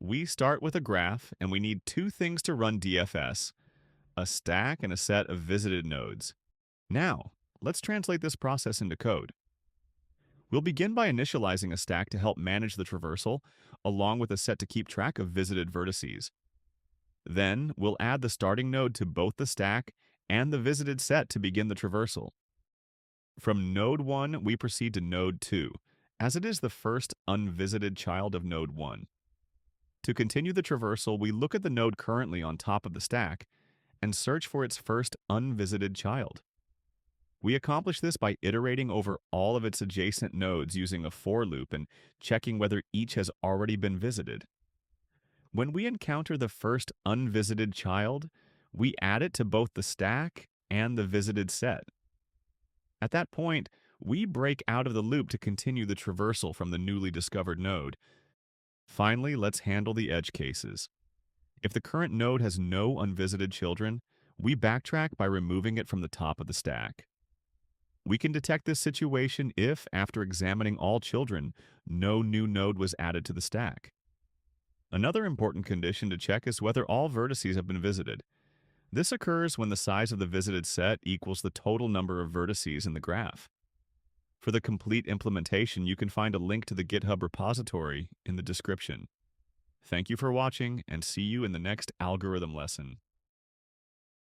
We start with a graph, and we need two things to run DFS: a stack and a set of visited nodes. Now, let's translate this process into code. We'll begin by initializing a stack to help manage the traversal, along with a set to keep track of visited vertices. Then, we'll add the starting node to both the stack and the visited set to begin the traversal. From node 1, we proceed to node 2, as it is the first unvisited child of node 1. To continue the traversal, we look at the node currently on top of the stack and search for its first unvisited child. We accomplish this by iterating over all of its adjacent nodes using a for loop and checking whether each has already been visited. When we encounter the first unvisited child, we add it to both the stack and the visited set. At that point, we break out of the loop to continue the traversal from the newly discovered node. Finally, let's handle the edge cases. If the current node has no unvisited children, we backtrack by removing it from the top of the stack. We can detect this situation if, after examining all children, no new node was added to the stack. Another important condition to check is whether all vertices have been visited. This occurs when the size of the visited set equals the total number of vertices in the graph. For the complete implementation, you can find a link to the GitHub repository in the description. Thank you for watching, and see you in the next algorithm lesson.